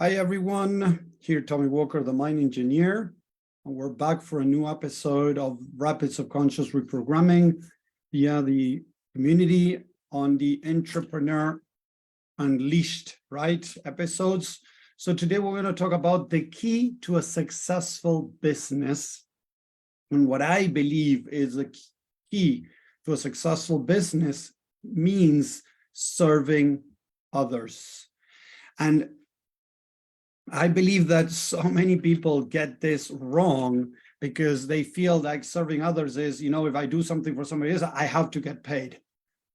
Hi everyone, here Tommy Walker, the Mind Engineer, and we're back for a new episode of Rapid Subconscious Reprogramming via the community on the Entrepreneur Unleashed, right, episodes. So today we're going to talk about the key to a successful business, and what I believe is the key to a successful business means serving others. And I believe that so many people get this wrong because they feel like serving others is, if I do something for somebody else, I have to get paid.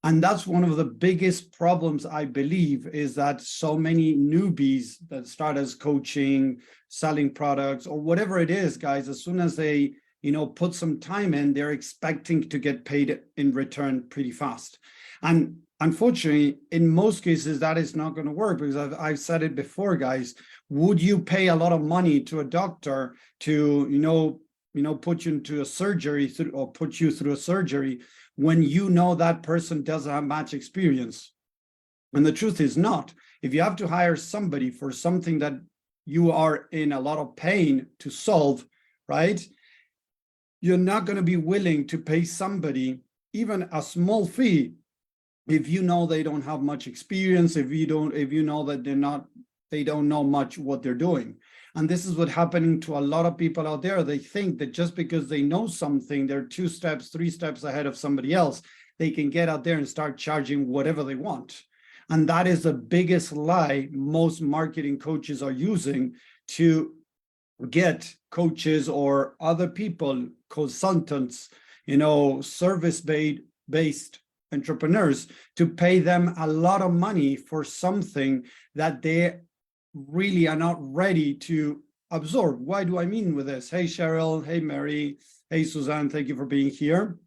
And that's one of the biggest problems, I believe, is that so many newbies that start as coaching, selling products, or whatever it is, guys, as soon as they, put some time in, they're expecting to get paid in return pretty fast. And unfortunately, in most cases, that is not going to work because I've said it before, guys. Would you pay a lot of money to a doctor to, put you into a surgery or put you through a surgery when you know that person doesn't have much experience? And the truth is not. If you have to hire somebody for something that you are in a lot of pain to solve, right? You're not going to be willing to pay somebody even a small fee if you know they don't have much experience, if you know that they don't know much what they're doing. And this is what's happening to a lot of people out there. They think that just because they know something, they're 2 steps, 3 steps ahead of somebody else, they can get out there and start charging whatever they want. And that is the biggest lie most marketing coaches are using to get coaches or other people, consultants, service-based entrepreneurs to pay them a lot of money for something that they really are not ready to absorb. Why do I mean with this? Hey, Cheryl. Hey, Mary. Hey, Suzanne. Thank you for being here.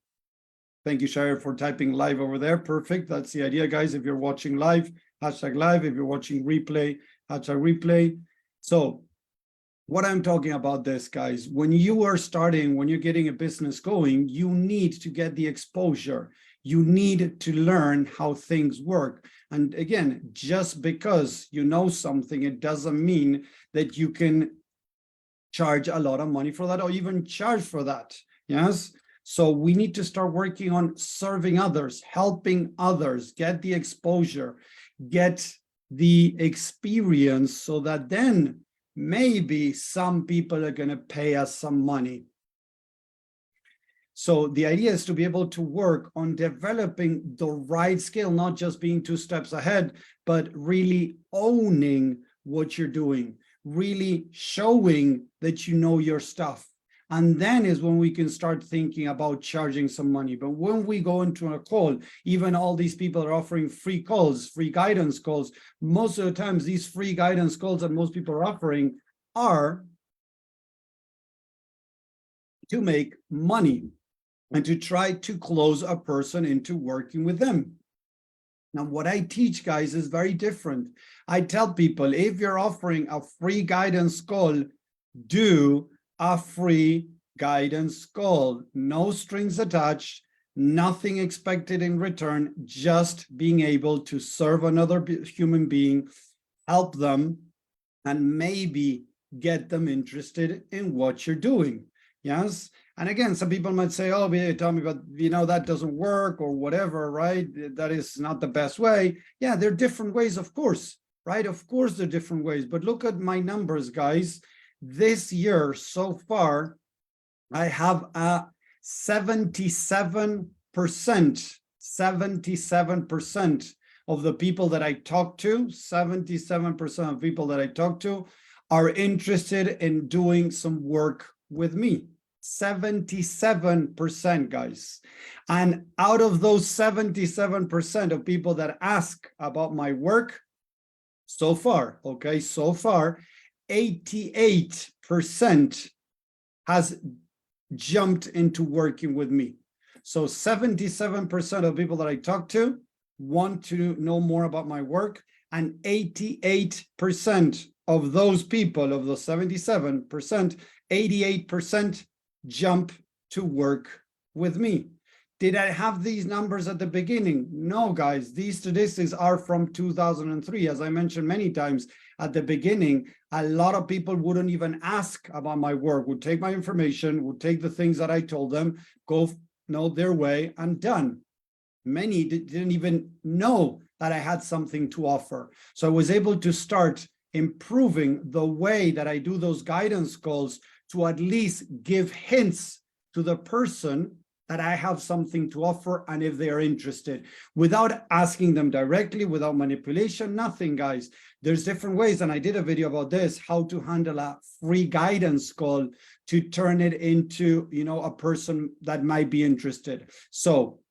Thank you, Cheryl, for typing live over there. Perfect. That's the idea, guys. If you're watching live, hashtag live. If you're watching replay, hashtag replay. So what I'm talking about this, guys, when you are starting, when you're getting a business going, you need to get the exposure. You need to learn how things work. And again, just because you know something, it doesn't mean that you can charge a lot of money for that or even charge for that. Yes. So we need to start working on serving others, helping others, get the exposure, get the experience so that then maybe some people are going to pay us some money. So the idea is to be able to work on developing the right skill, not just being 2 steps ahead, but really owning what you're doing, really showing that you know your stuff. And then is when we can start thinking about charging some money. But when we go into a call, even all these people are offering free calls, free guidance calls. Most of the times, these free guidance calls that most people are offering are to make money and to try to close a person into working with them. Now, what I teach, guys, is very different. I tell people, if you're offering a free guidance call, do a free guidance call. No strings attached, nothing expected in return, just being able to serve another human being, help them, and maybe get them interested in what you're doing. Yes. And again, some people might say, oh, tell me, but that doesn't work or whatever, right? That is not the best way. Yeah, there are different ways, of course, right? Of course, there are different ways. But look at my numbers, guys. This year so far, I have a 77% of the people that I talk to, 77% of people that I talk to are interested in doing some work with me. 77%, guys. And out of those 77% of people that ask about my work so far, 88% has jumped into working with me. So 77% of people that I talk to want to know more about my work, and 88% of those people, of the 77%, 88% jump to work with me. Did I have these numbers at the beginning? No, guys, these statistics are from 2003. As I mentioned many times at the beginning, a lot of people wouldn't even ask about my work, would take my information, would take the things that I told them, go their way and done. Many didn't even know that I had something to offer. So I was able to start improving the way that I do those guidance calls to at least give hints to the person that I have something to offer and if they are interested, without asking them directly, without manipulation, nothing, guys. There's different ways, and I did a video about this, how to handle a free guidance call to turn it into, a person that might be interested. So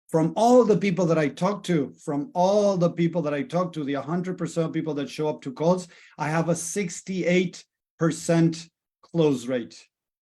from all the people that I talk to, the 100% of people that show up to calls, I have a 68% close rate.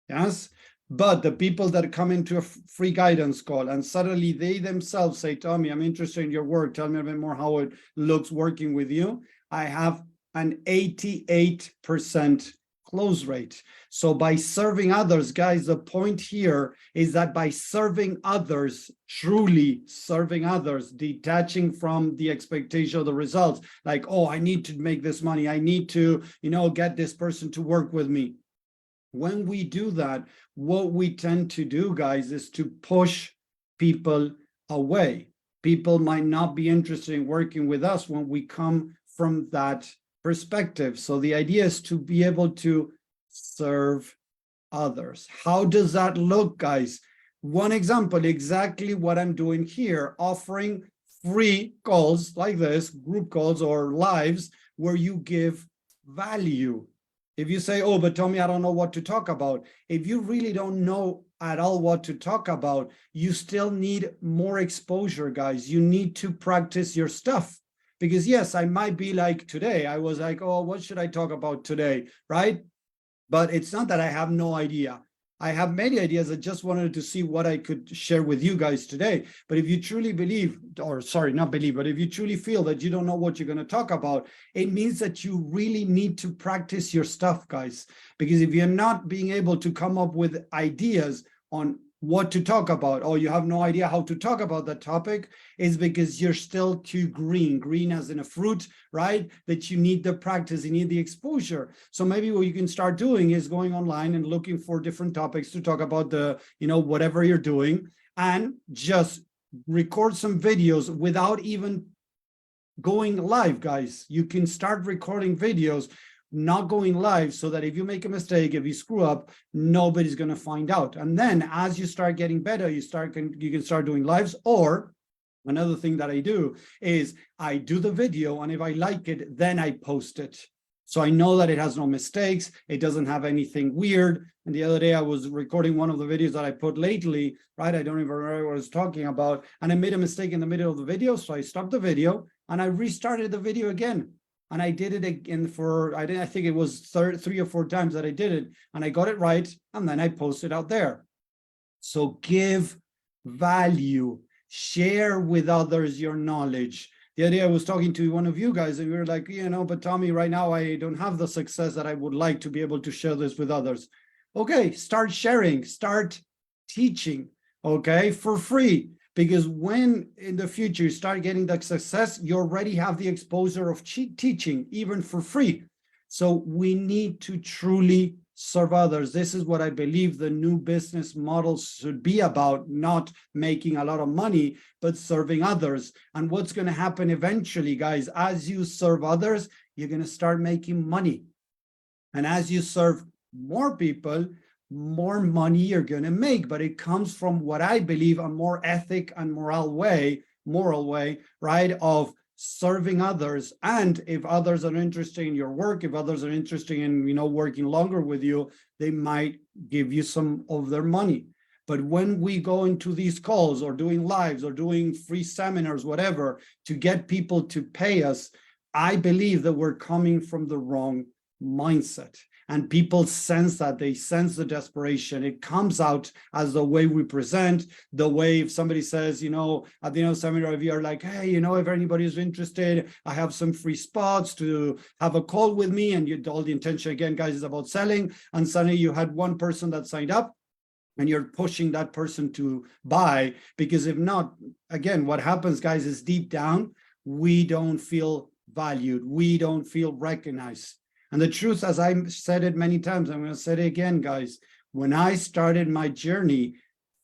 Yes. But the people that come into a free guidance call and suddenly they themselves say, Tommy, I'm interested in your work. Tell me a bit more how it looks working with you. I have an 88% close rate. So by serving others, guys, the point here is that by serving others, truly serving others, detaching from the expectation of the results, like, oh, I need to make this money. I need to, get this person to work with me. When we do that, what we tend to do, guys, is to push people away. People might not be interested in working with us when we come from that perspective. So the idea is to be able to serve others. How does that look, guys? One example, exactly what I'm doing here, offering free calls like this, group calls or lives, where you give value. If you say, oh, but Tommy, I don't know what to talk about. If you really don't know at all what to talk about, you still need more exposure, guys. You need to practice your stuff. Because yes, I might be like today, I was like, oh, what should I talk about today, right? But it's not that I have no idea. I have many ideas. I just wanted to see what I could share with you guys today. But if you truly believe, or sorry, not believe, but if you truly feel that you don't know what you're going to talk about, it means that you really need to practice your stuff, guys. Because if you're not being able to come up with ideas on what to talk about, or you have no idea how to talk about that topic, is because you're still too green as in a fruit, right? That you need the practice, you need the exposure. So maybe what you can start doing is going online and looking for different topics to talk about whatever you're doing, and just record some videos without even going live, guys. You can start recording videos not going live, so that if you make a mistake, if you screw up, nobody's going to find out. And then as you start getting better, you can start doing lives. Or another thing that I do is I do the video, and if I like it, then I post it. So I know that it has no mistakes. It doesn't have anything weird. And the other day I was recording one of the videos that I put lately, right? I don't even remember what I was talking about. And I made a mistake in the middle of the video. So I stopped the video and I restarted the video again. And I did it again I think it was 3 or 4 times that I did it, and I got it right, and then I posted out there. So give value, share with others your knowledge. The other day I was talking to one of you guys, and we were like, but Tommy, right now I don't have the success that I would like to be able to share this with others. Okay, start sharing, start teaching, okay, for free. Because when in the future you start getting that success, you already have the exposure of teaching, even for free. So we need to truly serve others. This is what I believe the new business models should be about, not making a lot of money, but serving others. And what's going to happen eventually, guys, as you serve others, you're going to start making money. And as you serve more people, more money you're going to make. But it comes from what I believe a more ethic and moral way, right, of serving others. And if others are interested in your work, if others are interested in, working longer with you, they might give you some of their money. But when we go into these calls or doing lives or doing free seminars, whatever, to get people to pay us, I believe that we're coming from the wrong mindset. And people sense that, they sense the desperation. It comes out as the way we present, the way if somebody says, at the end of the seminar, if you're like, hey, if anybody is interested, I have some free spots to have a call with me. And all the intention, again, guys, is about selling. And suddenly you had one person that signed up. and you're pushing that person to buy, because if not, again, what happens, guys, is deep down, we don't feel valued. We don't feel recognized. And the truth, as I said it many times, I'm going to say it again, guys, when I started my journey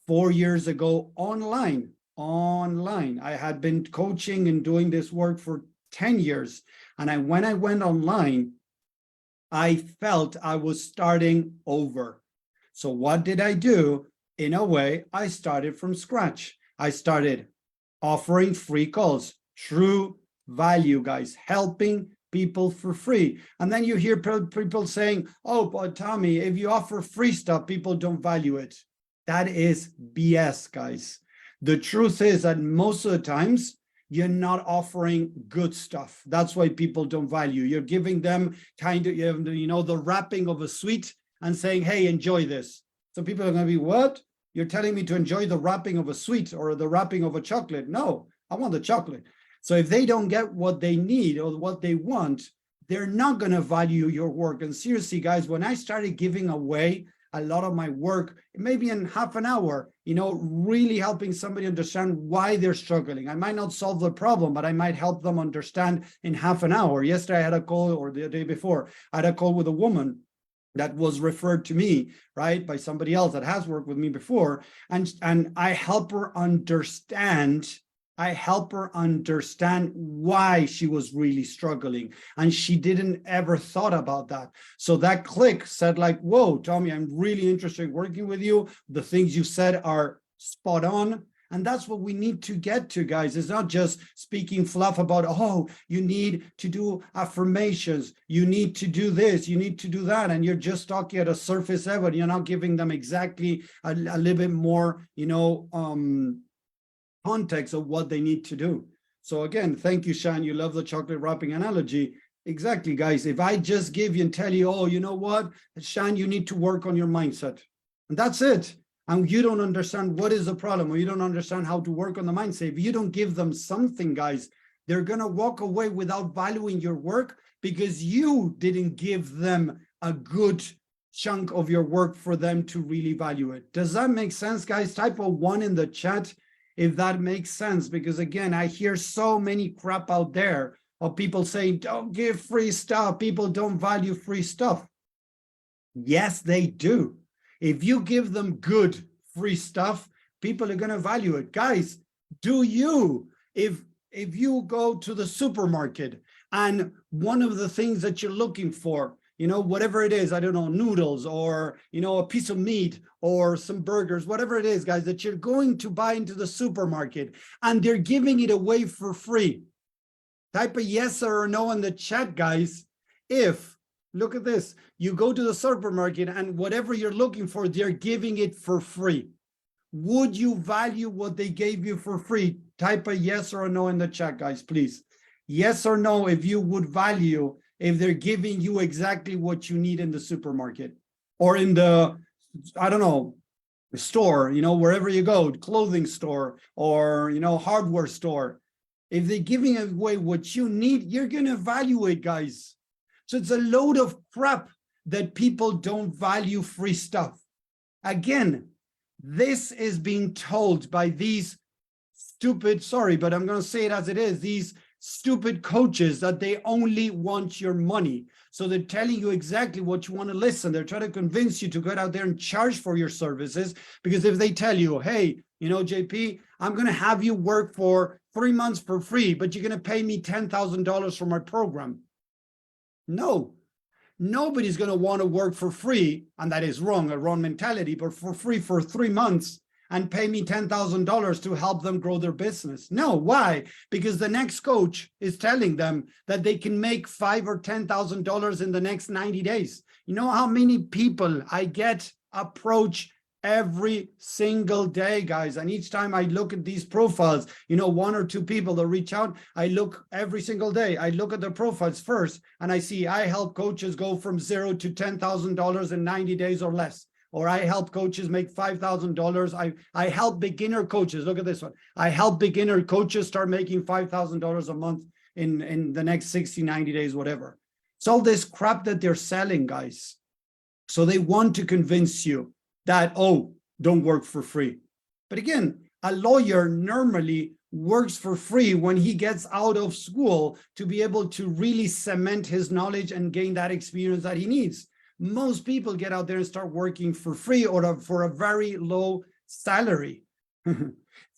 4 years ago online, I had been coaching and doing this work for 10 years. And when I went online, I felt I was starting over. So what did I do? In a way, I started from scratch. I started offering free calls, true value, guys, helping people for free. And then you hear people saying, oh, but Tommy, if you offer free stuff, people don't value it. That is BS, guys. The truth is that most of the times, you're not offering good stuff. That's why people don't value. You're giving them kind of, the wrapping of a sweet and saying, hey, enjoy this. So people are going to be, what? You're telling me to enjoy the wrapping of a sweet or the wrapping of a chocolate? No, I want the chocolate. So if they don't get what they need or what they want, they're not going to value your work. And seriously, guys, when I started giving away a lot of my work, maybe in half an hour, really helping somebody understand why they're struggling. I might not solve the problem, but I might help them understand in half an hour. Yesterday, I had a call, or the day before, I had a call with a woman that was referred to me, right, by somebody else that has worked with me before. And I help her understand why she was really struggling. And she didn't ever thought about that. So that click said like, whoa, Tommy, I'm really interested in working with you. The things you said are spot on. And that's what we need to get to, guys. It's not just speaking fluff about, oh, you need to do affirmations. You need to do this. You need to do that. And you're just talking at a surface level. You're not giving them exactly a little bit more, context of what they need to do. So again, thank you, Shan. You love the chocolate wrapping analogy. Exactly, guys. If I just give you and tell you, oh, you know what, Shan, you need to work on your mindset. And that's it. And you don't understand what is the problem, or you don't understand how to work on the mindset. If you don't give them something, guys, they're going to walk away without valuing your work because you didn't give them a good chunk of your work for them to really value it. Does that make sense, guys? Type a 1 in the chat if that makes sense, because again, I hear so many crap out there of people saying, don't give free stuff. People don't value free stuff. Yes, they do. If you give them good free stuff, people are going to value it. Guys, do you? If you go to the supermarket and one of the things that you're looking for, whatever it is, I don't know, noodles or, a piece of meat or some burgers, whatever it is, guys, that you're going to buy into the supermarket and they're giving it away for free. Type a yes or no in the chat, guys. Look at this, you go to the supermarket and whatever you're looking for, they're giving it for free. Would you value what they gave you for free? Type a yes or a no in the chat, guys, please. Yes or no, if you would value if they're giving you exactly what you need in the supermarket or in the, I don't know, store, wherever you go, clothing store or, hardware store. If they're giving away what you need, you're going to value it, guys. So it's a load of crap that people don't value free stuff. Again, this is being told by these stupid, sorry, but I'm going to say it as it is, these stupid coaches that they only want your money. So they're telling you exactly what you want to listen. They're trying to convince you to go out there and charge for your services. Because if they tell you, hey, JP, I'm going to have you work for 3 months for free, but you're going to pay me $10,000 for my program. No, nobody's going to want to work for free. And that is wrong, a wrong mentality, but for free for 3 months and pay me $10,000 to help them grow their business. No, why? Because the next coach is telling them that they can make $5,000 or $10,000 in the next 90 days. You know how many people I get approach every single day, guys? And each time I look at these profiles, 1 or 2 people that reach out, I look every single day. I look at their profiles first and I see I help coaches go from $0 to $10,000 in 90 days or less. Or I help coaches make $5,000. I help beginner coaches. Look at this one. I help beginner coaches start making $5,000 a month in the next 60, 90 days, whatever. It's all this crap that they're selling, guys. So they want to convince you that, oh, don't work for free. But again, a lawyer normally works for free when he gets out of school to be able to really cement his knowledge and gain that experience that he needs. Most people get out there and start working for free or for a very low salary.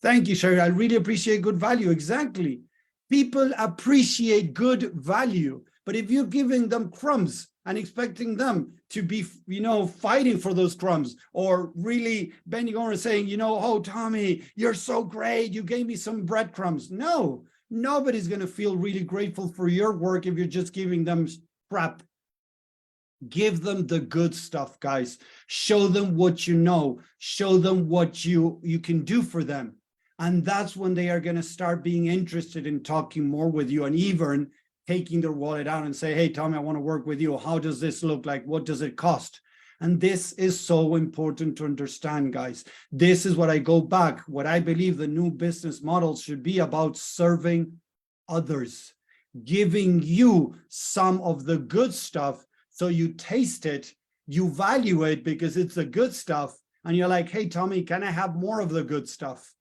Thank you, Sherry. I really appreciate good value. Exactly. People appreciate good value, but if you're giving them crumbs and expecting them to be, fighting for those crumbs or really bending over and saying, oh, Tommy, you're so great. You gave me some breadcrumbs. No, nobody's going to feel really grateful for your work if you're just giving them crap. Give them the good stuff, guys. Show them what you know. Show them what you can do for them. And that's when they are going to start being interested in talking more with you and even taking their wallet out and say, hey, Tommy, I want to work with you. How does this look like? What does it cost? And this is so important to understand, guys. This is what I go back. What I believe the new business models should be about: serving others, giving you some of the good stuff so you taste it, you value it because it's the good stuff. And you're like, hey, Tommy, can I have more of the good stuff?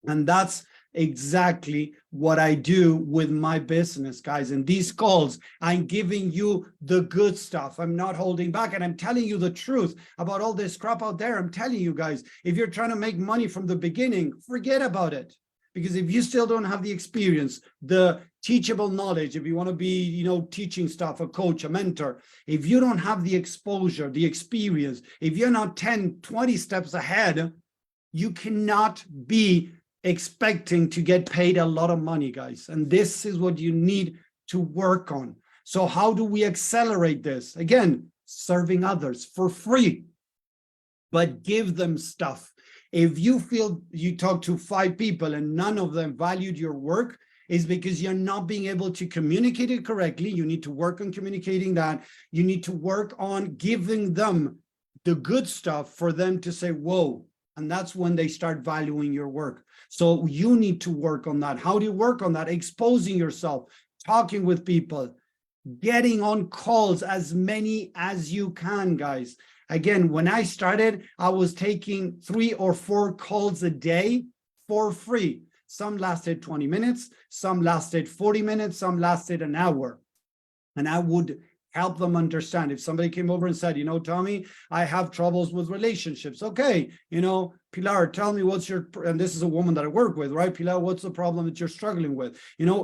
And that's exactly what I do with my business, guys. In these calls, I'm giving you the good stuff. I'm not holding back, and I'm telling you the truth about all this crap out there. I'm telling you guys, if you're trying to make money from the beginning, forget about it. Because if you still don't have the experience, the teachable knowledge, if you want to be, teaching stuff, a coach, a mentor, if you don't have the exposure, the experience, if you're not 10, 20 steps ahead, you cannot be expecting to get paid a lot of money, guys. And this is what you need to work on. So how do we accelerate this? Again, serving others for free, but give them stuff. If you feel you talk to 5 people and none of them valued your work, is because you're not being able to communicate it correctly. You need to work on communicating that. You need to work on giving them the good stuff for them to say, whoa. And that's when they start valuing your work. So you need to work on that. How do you work on that? Exposing yourself, talking with people, getting on calls, as many as you can, guys. Again, when I started, I was taking 3 or 4 calls a day for free. Some lasted 20 minutes, some lasted 40 minutes, some lasted an hour. And I would help them understand. If somebody came over and said, Tommy, I have troubles with relationships. Okay, Pilar, tell me what's your, and this is a woman that I work with, right? Pilar, what's the problem that you're struggling with?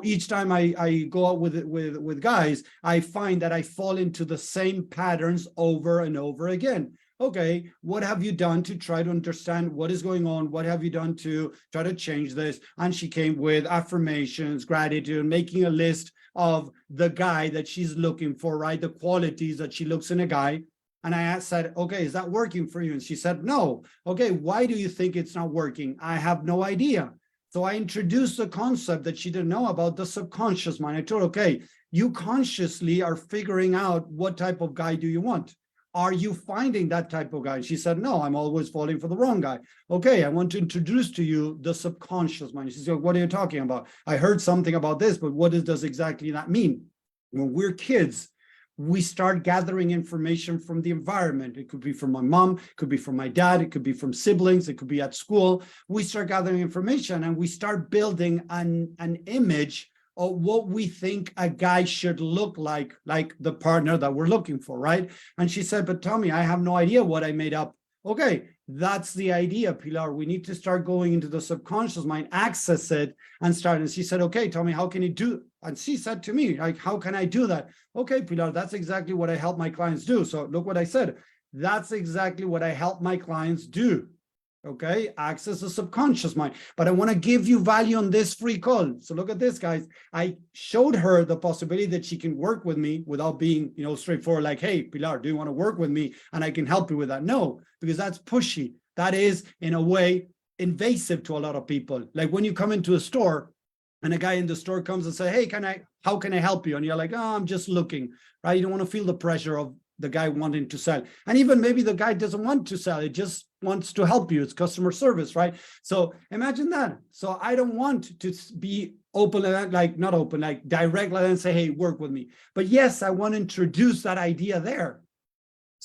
Each time I go out with guys, I find that I fall into the same patterns over and over again. Okay, what have you done to try to understand what is going on? What have you done to try to change this? And she came with affirmations, gratitude, making a list of the guy that she's looking for, right? The qualities that she looks in a guy. And I said, okay, is that working for you? And she said, no. Okay, why do you think it's not working? I have no idea. So I introduced the concept that she didn't know about, the subconscious mind. I told her, okay, you consciously are figuring out what type of guy do you want? Are you finding that type of guy? She said, no, I'm always falling for the wrong guy. Okay, I want to introduce to you the subconscious mind. She said, what are you talking about? I heard something about this, but what does exactly that mean? When we're kids, we start gathering information from the environment. It could be from my mom, it could be from my dad, it could be from siblings, it could be at school. We start gathering information and we start building an image of what we think a guy should look like the partner that we're looking for, right? And she said, but Tommy, I have no idea what I made up. Okay, that's the idea, Pilar. We need to start going into the subconscious mind, access it, and start. And she said, okay, Tommy, how can you do? And she said to me, like, how can I do that? Okay, Pilar, that's exactly what I help my clients do. So look what I said. That's exactly what I help my clients do. Okay, access the subconscious mind. But I want to give you value on this free call. So look at this, guys. I showed her the possibility that she can work with me without being, straightforward, like, hey, Pilar, do you want to work with me? And I can help you with that. No, because that's pushy. That is, in a way, invasive to a lot of people. Like when you come into a store and a guy in the store comes and say, hey, how can I help you? And you're like, oh, I'm just looking, right? You don't want to feel the pressure of the guy wanting to sell. And even maybe the guy doesn't want to sell. It just wants to help you. It's customer service, right? So imagine that. So I don't want to be open, like not open, like direct and say, hey, work with me. But yes, I want to introduce that idea there.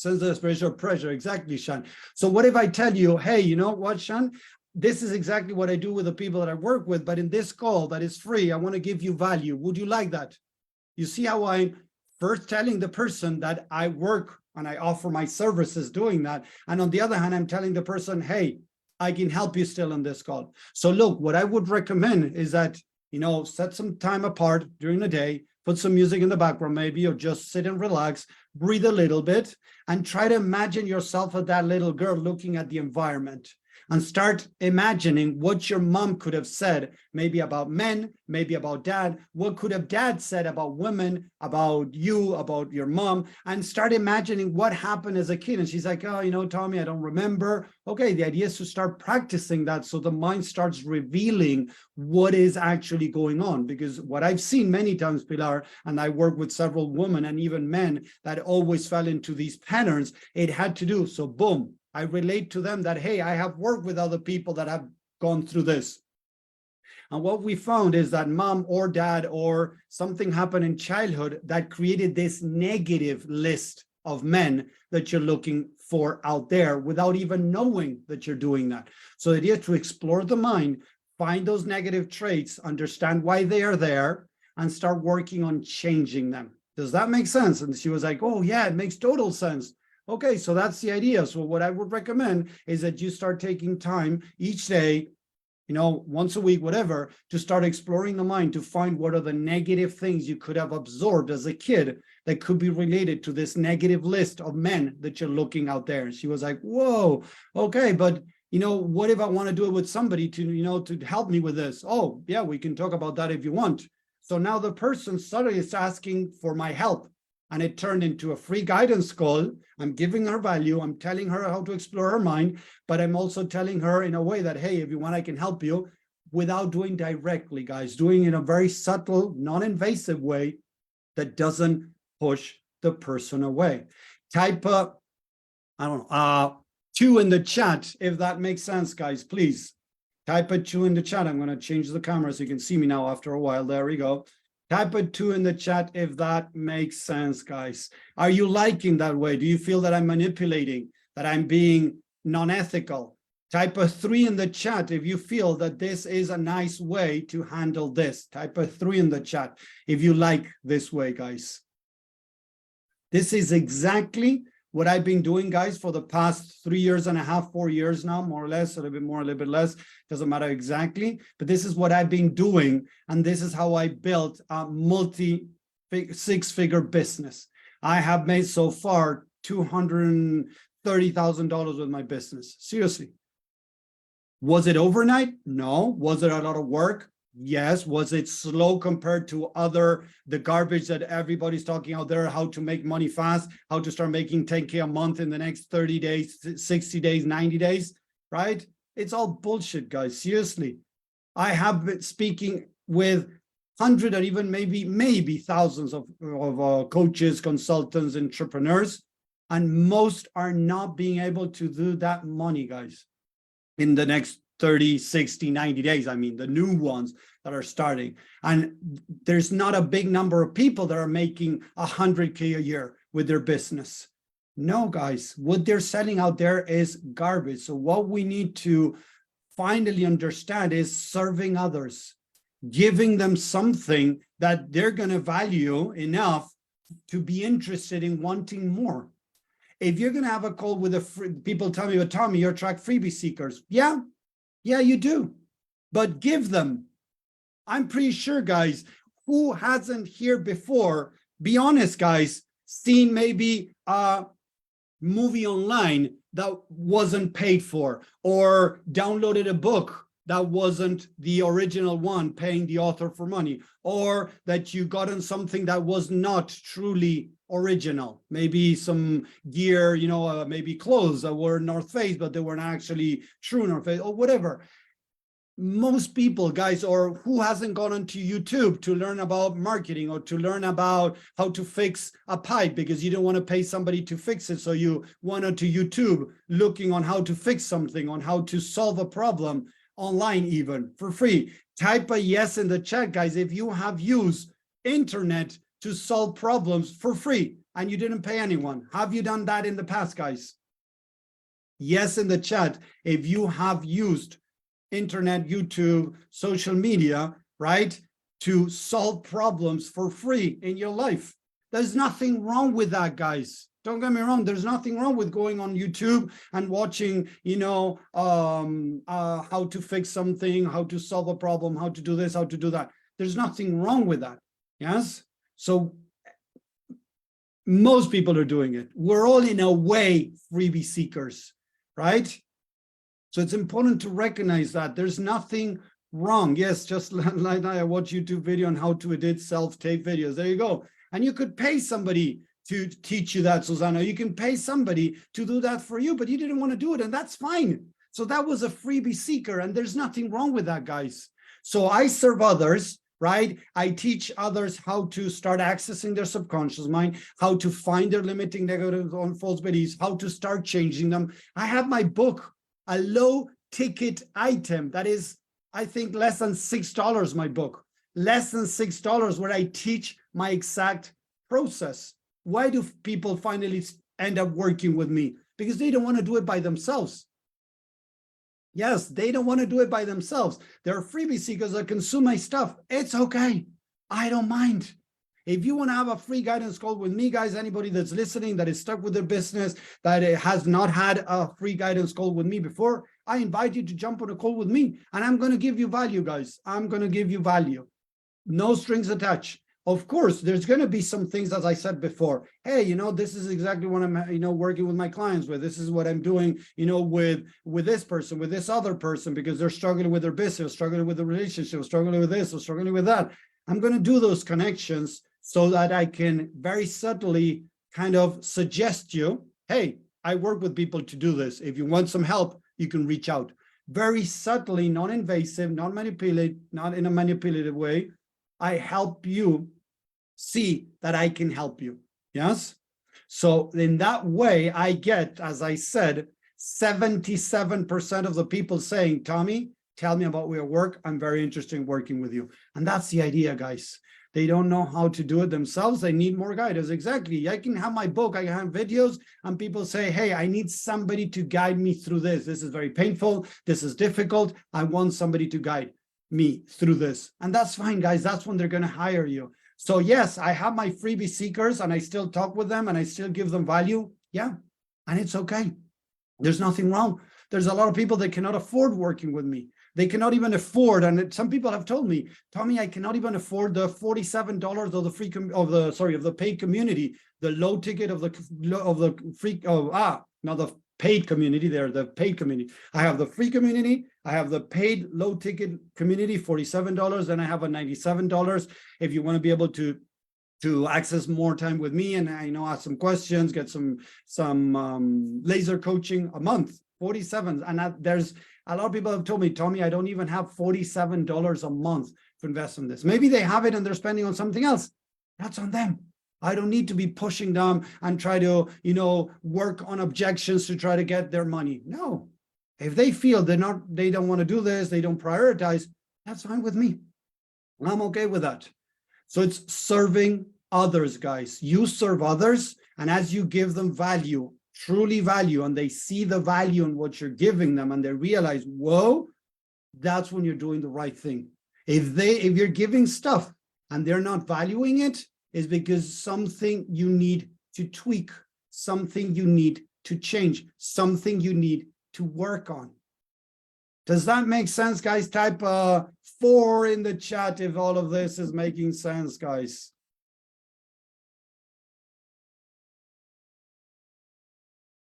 Sense of spiritual pressure. Exactly, Sean. So what if I tell you, hey, you know what, Sean? This is exactly what I do with the people that I work with, but in this call that is free, I want to give you value. Would you like that? You see how I'm first telling the person that I work and I offer my services doing that. And on the other hand, I'm telling the person, hey, I can help you still on this call. So look, what I would recommend is that, set some time apart during the day, put some music in the background maybe, or just sit and relax, breathe a little bit, and try to imagine yourself as that little girl looking at the environment. And start imagining what your mom could have said, maybe about men, maybe about dad. What could have dad said about women, about you, about your mom? And start imagining what happened as a kid. And she's like, oh, Tommy, I don't remember. Okay, the idea is to start practicing that so the mind starts revealing what is actually going on. Because what I've seen many times, Pilar, and I work with several women and even men that always fell into these patterns, it had to do, so boom, I relate to them that, hey, I have worked with other people that have gone through this. And what we found is that mom or dad or something happened in childhood that created this negative list of men that you're looking for out there without even knowing that you're doing that. So the idea is to explore the mind, find those negative traits, understand why they are there, and start working on changing them. Does that make sense? And she was like, oh yeah, it makes total sense. Okay, so that's the idea. So what I would recommend is that you start taking time each day, once a week, whatever, to start exploring the mind to find what are the negative things you could have absorbed as a kid that could be related to this negative list of men that you're looking out there. And she was like, whoa, okay, but what if I want to do it with somebody to help me with this? Oh, yeah, we can talk about that if you want. So now the person suddenly is asking for my help. And it turned into a free guidance call. I'm giving her value. I'm telling her how to explore her mind, but I'm also telling her in a way that, hey, if you want, I can help you, without doing directly, guys, doing it in a very subtle, non-invasive way that doesn't push the person away. Type I don't know, 2 in the chat, if that makes sense, guys, please. Type a 2 in the chat. I'm going to change the camera so you can see me now after a while. There we go. Type a 2 in the chat if that makes sense, guys. Are you liking that way? Do you feel that I'm manipulating, that I'm being non-ethical? Type a 3 in the chat if you feel that this is a nice way to handle this. Type a 3 in the chat if you like this way, guys. This is exactly what I've been doing, guys, for the past 3 years and a half, 4 years now, more or less, a little bit more, a little bit less, doesn't matter exactly, but this is what I've been doing, and this is how I built a six-figure business. I have made so far $230,000 with my business. Seriously. Was it overnight? No. Was it a lot of work? Yes. Was it slow compared to the garbage that everybody's talking out there, how to make money fast, how to start making 10K a month in the next 30 days, 60 days, 90 days, right? It's all bullshit, guys. Seriously. I have been speaking with hundreds or even maybe thousands of coaches, consultants, entrepreneurs, and most are not being able to do that money, guys, in the next 30, 60, 90 days. I mean, the new ones that are starting. And there's not a big number of people that are making 100K a year with their business. No, guys, what they're selling out there is garbage. So what we need to finally understand is serving others, giving them something that they're going to value enough to be interested in wanting more. If you're going to have a call with people tell me, well, Tommy, you attract freebie seekers. Yeah, you do. But give them. I'm pretty sure, guys, who hasn't here before, be honest, guys, seen maybe a movie online that wasn't paid for, or downloaded a book that wasn't the original one, paying the author for money, or that you got on something that was not truly original, maybe some gear, maybe clothes that were North Face, but they weren't actually true North Face, or whatever. Most people, guys, or who hasn't gone onto YouTube to learn about marketing or to learn about how to fix a pipe because you don't want to pay somebody to fix it. So you went onto YouTube looking on how to fix something, on how to solve a problem online, even for free. Type a yes in the chat, guys, if you have used internet to solve problems for free and you didn't pay anyone? Have you done that in the past, guys? Yes, in the chat, if you have used internet, YouTube, social media, right, to solve problems for free in your life. There's nothing wrong with that, guys. Don't get me wrong. There's nothing wrong with going on YouTube and watching, how to fix something, how to solve a problem, how to do this, how to do that. There's nothing wrong with that. Yes. So most people are doing it. We're all in a way freebie seekers, right? So it's important to recognize that there's nothing wrong. Yes, just like I watch YouTube video on how to edit self-tape videos. There you go. And you could pay somebody to teach you that, Susanna. You can pay somebody to do that for you, but you didn't want to do it, and that's fine. So that was a freebie seeker, and there's nothing wrong with that, guys. So I serve others, right? I teach others how to start accessing their subconscious mind, how to find their limiting negative and false beliefs, how to start changing them. I have my book, a low ticket item that is, I think, less than $6, my book, less than $6, where I teach my exact process. Why do people finally end up working with me? Because they don't want to do it by themselves. Yes, they don't want to do it by themselves. There are freebie seekers that consume my stuff. It's okay. I don't mind. If you want to have a free guidance call with me, guys, anybody that's listening that is stuck with their business, that has not had a free guidance call with me before, I invite you to jump on a call with me, and I'm going to give you value, guys. I'm going to give you value. No strings attached. Of course, there's going to be some things, as I said before. Hey, this is exactly what I'm, working with my clients with. This is what I'm doing, with this person, with this other person, because they're struggling with their business, struggling with the relationship, struggling with this, or struggling with that. I'm going to do those connections so that I can very subtly kind of suggest you, hey, I work with people to do this. If you want some help, you can reach out. Very subtly, non-invasive, not in a manipulative way. I help you see that I can help you. Yes. So in that way, I get, as I said, 77% of the people saying, Tommy, tell me about your work. I'm very interested in working with you. And that's the idea, guys. They don't know how to do it themselves. They need more guidance. Exactly. I can have my book, I can have videos, and people say, hey, I need somebody to guide me through this. This is very painful. This is difficult. I want somebody to guide me through this. And that's fine, guys. That's when they're going to hire you. So yes, I have my freebie seekers and I still talk with them and I still give them value. Yeah. And it's okay. There's nothing wrong. There's a lot of people that cannot afford working with me. They cannot even afford, and some people have told me, Tommy, I cannot even afford the $47 of the free of the paid community, the low ticket of the free not the paid community there, the paid community. I have the free community, I have the paid low ticket community, $47, and I have a $97 if you want to be able to access more time with me and ask some questions, get some laser coaching a month, 47. And there's a lot of people have told me, Tommy, I don't even have $47 a month to invest in this. Maybe they have it and they're spending on something else. That's on them. I don't need to be pushing them and try to, work on objections to try to get their money. No, if they feel they don't want to do this, they don't prioritize, that's fine with me. I'm okay with that. So it's serving others, guys. You serve others, and as you give them value, truly value, and they see the value in what you're giving them, and they realize, whoa, that's when you're doing the right thing. If you're giving stuff and they're not valuing it, is because something you need to tweak, something you need to change, something you need to work on. Does that make sense, guys? Type 4 in the chat if all of this is making sense, guys.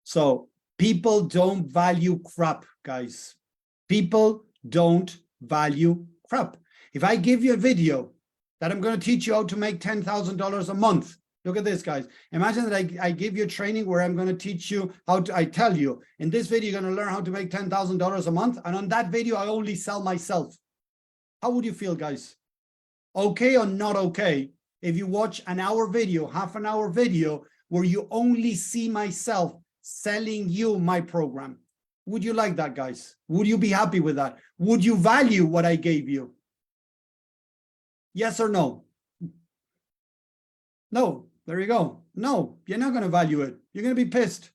So people don't value crap, guys. People don't value crap. If I give you a video that I'm going to teach you how to make $10,000 a month, look at this, guys. Imagine that I give you a training where I'm going to teach you how to, I tell you, in this video, you're going to learn how to make $10,000 a month. And on that video, I only sell myself. How would you feel, guys? Okay or not okay? If you watch an hour video, half an hour video, where you only see myself selling you my program. Would you like that, guys? Would you be happy with that? Would you value what I gave you? Yes or no? No, there you go. No, you're not going to value it. You're going to be pissed.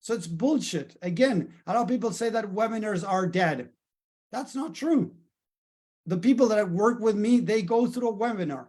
So it's bullshit. Again, a lot of people say that webinars are dead. That's not true. The people that work with me, they go through a webinar.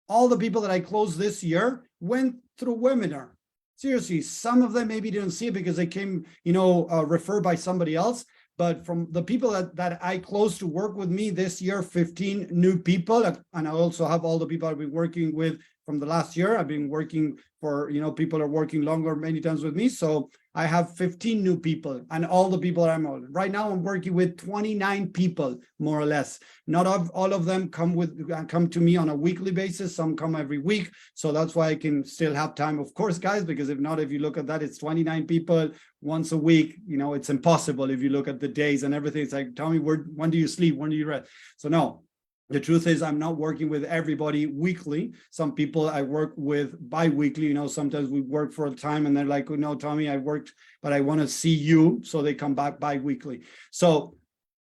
All the people that I closed this year went through a webinar. Seriously, some of them maybe didn't see it because they came, referred by somebody else. But from the people that I closed to work with me this year, 15 new people, and I also have all the people I've been working with from the last year. I've been working for, people are working longer many times with me. So I have 15 new people, and all the people I'm on. Right now, I'm working with 29 people, more or less. Not all of them come to me on a weekly basis. Some come every week. So that's why I can still have time, of course, guys, because if not, if you look at that, it's 29 people once a week. It's impossible if you look at the days and everything. It's like, tell me, when do you sleep? When do you rest? So no. The truth is, I'm not working with everybody weekly. Some people I work with bi-weekly. Sometimes we work for a time and they're like, oh, no, Tommy, I worked, but I want to see you. So they come back bi-weekly. So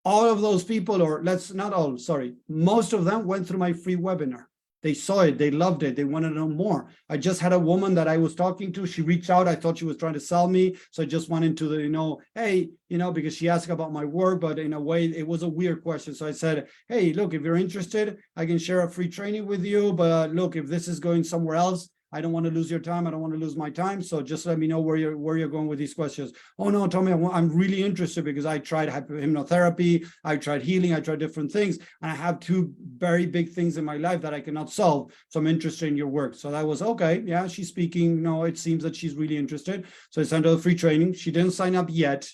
all of those people, or most of them went through my free webinar. They saw it, they loved it, they wanted to know more. I just had a woman that I was talking to. She reached out. I thought she was trying to sell me. So I just went into the, hey, because she asked about my work, but in a way, it was a weird question. So I said, hey, look, if you're interested, I can share a free training with you. But look, if this is going somewhere else, I don't want to lose your time. I don't want to lose my time. So just let me know where you're going with these questions. Oh no, Tommy, I'm really interested because I tried hypnotherapy, I tried healing, I tried different things, and I have two very big things in my life that I cannot solve. So I'm interested in your work. So that was okay. Yeah, she's speaking. No, it seems that she's really interested. So I sent her a free training. She didn't sign up yet,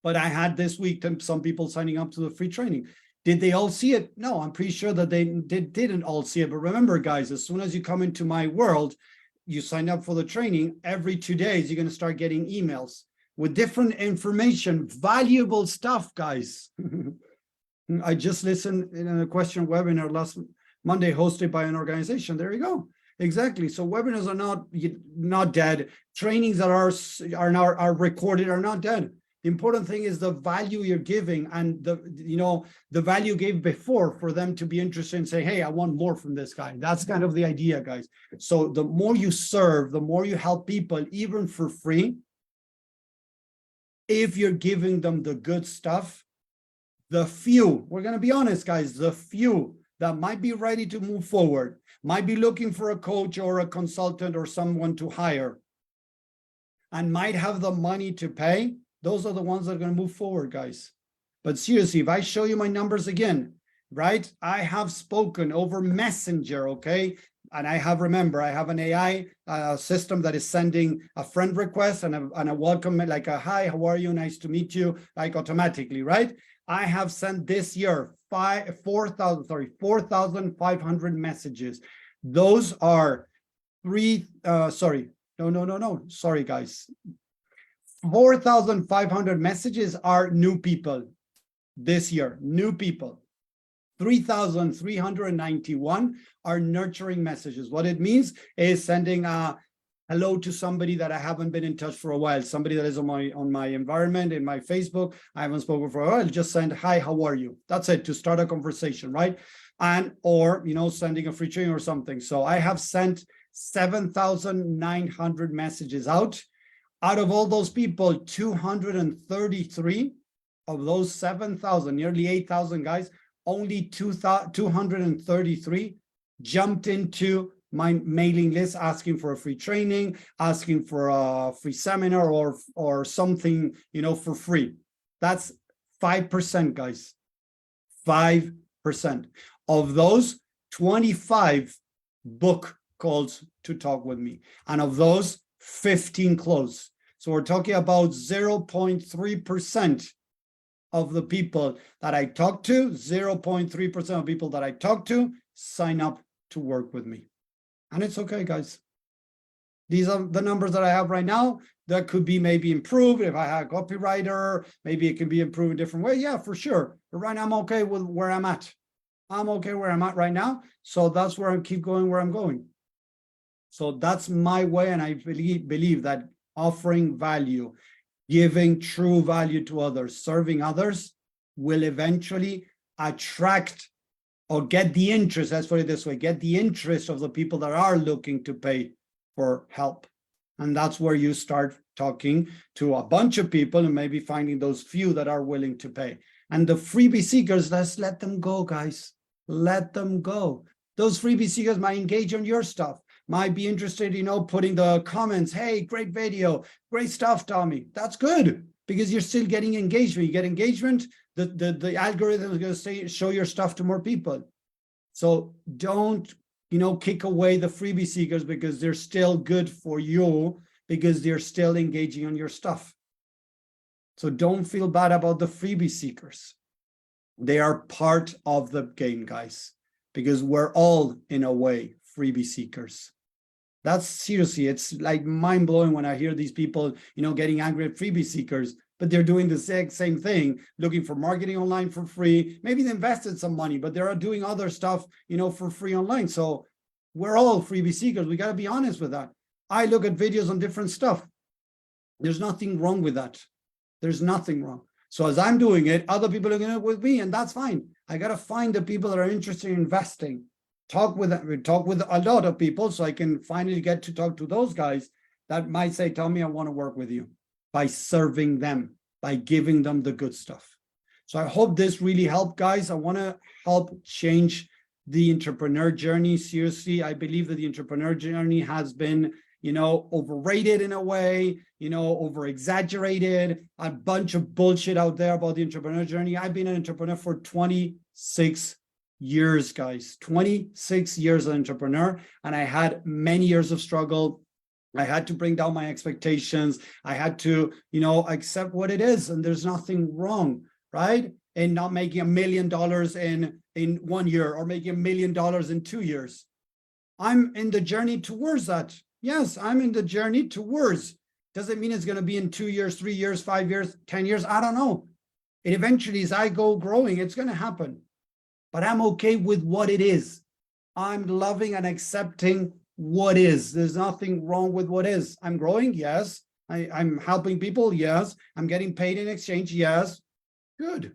but I had this week some people signing up to the free training. Did they all see it? No, I'm pretty sure that they didn't all see it. But remember, guys, as soon as you come into my world, you sign up for the training, every 2 days, you're going to start getting emails with different information, valuable stuff, guys. I just listened in a question webinar last Monday hosted by an organization. There you go. Exactly. So webinars are not dead. Trainings that are recorded are not dead. The important thing is the value you're giving and the value you gave before for them to be interested and say, hey, I want more from this guy. That's kind of the idea, guys. So the more you serve, the more you help people, even for free, if you're giving them the good stuff, the few, we're going to be honest, guys, the few that might be ready to move forward, might be looking for a coach or a consultant or someone to hire, and might have the money to pay, those are the ones that are going to move forward, guys. But seriously, if I show you my numbers again, right? I have spoken over Messenger, okay? And I have an AI system that is sending a friend request and a welcome, like a hi, how are you? Nice to meet you, like automatically, right? I have sent this year 4,500 messages. Those are sorry, guys. 4,500 messages are new people this year, new people. 3,391 are nurturing messages. What it means is sending a hello to somebody that I haven't been in touch for a while, somebody that is on my environment, in my Facebook, I haven't spoken for a while, just send, hi, how are you? That's it, to start a conversation, right? And, or, sending a free training or something. So I have sent 7,900 messages out. Out of all those people, 233 of those 7,000, nearly 8,000 guys, only 233 jumped into my mailing list asking for a free training, asking for a free seminar or something, for free. That's 5%, guys. 5%. Of those, 25 book calls to talk with me. And of those, 15 close. So we're talking about 0.3% of the people that I talk to, 0.3% of people that I talk to sign up to work with me. And it's okay, guys. These are the numbers that I have right now. That could be maybe improved. If I had a copywriter, maybe it can be improved in a different way. Yeah, for sure. But right now, I'm okay with where I'm at. I'm okay where I'm at right now. So that's where I keep going where I'm going. So that's my way. And I believe that offering value, giving true value to others, serving others will eventually attract or get the interest, let's put it this way, get the interest of the people that are looking to pay for help. And that's where you start talking to a bunch of people and maybe finding those few that are willing to pay. And the freebie seekers, let's let them go, guys. Let them go. Those freebie seekers might engage on your stuff, might be interested, putting the comments, hey, great video, great stuff, Tommy. That's good, because you're still getting engagement. You get engagement, the algorithm is going to show your stuff to more people. So don't, kick away the freebie seekers, because they're still good for you, because they're still engaging on your stuff. So don't feel bad about the freebie seekers. They are part of the game, guys, because we're all, in a way, freebie seekers. That's seriously, it's like mind blowing when I hear these people, getting angry at freebie seekers, but they're doing the exact same thing, looking for marketing online for free. Maybe they invested some money, but they're doing other stuff, for free online. So we're all freebie seekers. We got to be honest with that. I look at videos on different stuff. There's nothing wrong with that. There's nothing wrong. So as I'm doing it, other people are doing it with me, and that's fine. I got to find the people that are interested in investing. Talk with a lot of people, so I can finally get to talk to those guys that might say, tell me, I want to work with you, by serving them, by giving them the good stuff. So I hope this really helped, guys. I want to help change the entrepreneur journey. Seriously, I believe that the entrepreneur journey has been, overrated in a way, over exaggerated, a bunch of bullshit out there about the entrepreneur journey. I've been an entrepreneur for 26 years, guys, 26 years as an entrepreneur. And I had many years of struggle. I had to bring down my expectations. I had to, accept what it is. And there's nothing wrong, right? In not making $1 million in 1 year, or making $1 million in 2 years. I'm in the journey towards that. Yes, I'm in the journey towards. Doesn't mean it's going to be in 2 years, 3 years, 5 years, 10 years. I don't know. It eventually, as I go growing, it's going to happen. But I'm okay with what it is. I'm loving and accepting what is. There's nothing wrong with what is. I'm growing, yes. I'm helping people, yes. I'm getting paid in exchange, yes. Good.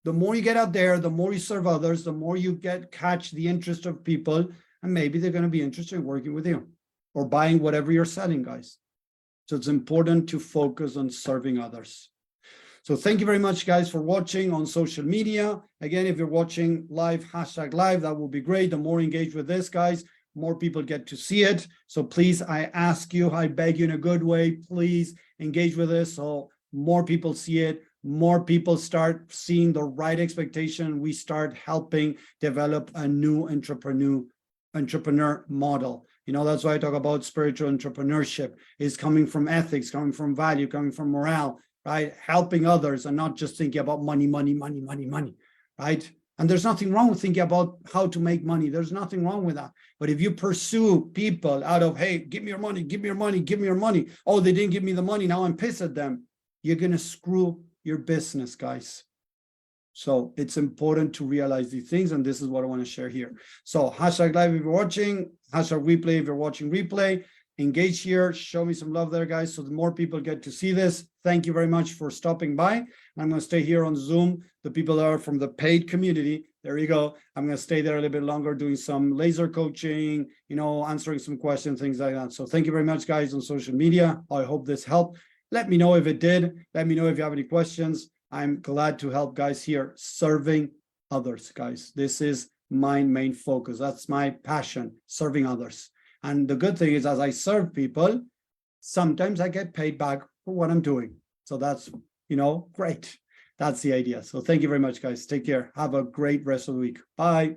The more you get out there, the more you serve others, the more you catch the interest of people, and maybe they're going to be interested in working with you or buying whatever you're selling, guys. So it's important to focus on serving others. So thank you very much, guys, for watching on social media. Again, if you're watching live, #live, that will be great. The more engaged with this, guys, more people get to see it. So please, I ask you, I beg you in a good way, please engage with this so more people see it, more people start seeing the right expectation. We start helping develop a new entrepreneur model. That's why I talk about spiritual entrepreneurship. Is coming from ethics, coming from value, coming from morale, right? Helping others and not just thinking about money, right? And there's nothing wrong with thinking about how to make money. There's nothing wrong with that. But if you pursue people out of, hey, give me your money, give me your money, give me your money. Oh, they didn't give me the money. Now I'm pissed at them. You're going to screw your business, guys. So it's important to realize these things. And this is what I want to share here. So #live if you're watching, #replay if you're watching replay. Engage here, show me some love there, guys, so the more people get to see this. Thank you very much for stopping by. I'm going to stay here on Zoom. The people that are from the paid community, there you go. I'm going to stay there a little bit longer, doing some laser coaching, answering some questions, things like that. So thank you very much, guys, on social media. I hope this helped. Let me know if it did. Let me know if you have any questions. I'm glad to help, guys, here, serving others, guys. This is my main focus. That's my passion, serving others. And the good thing is, as I serve people, sometimes I get paid back for what I'm doing. So that's, great. That's the idea. So thank you very much, guys. Take care. Have a great rest of the week. Bye.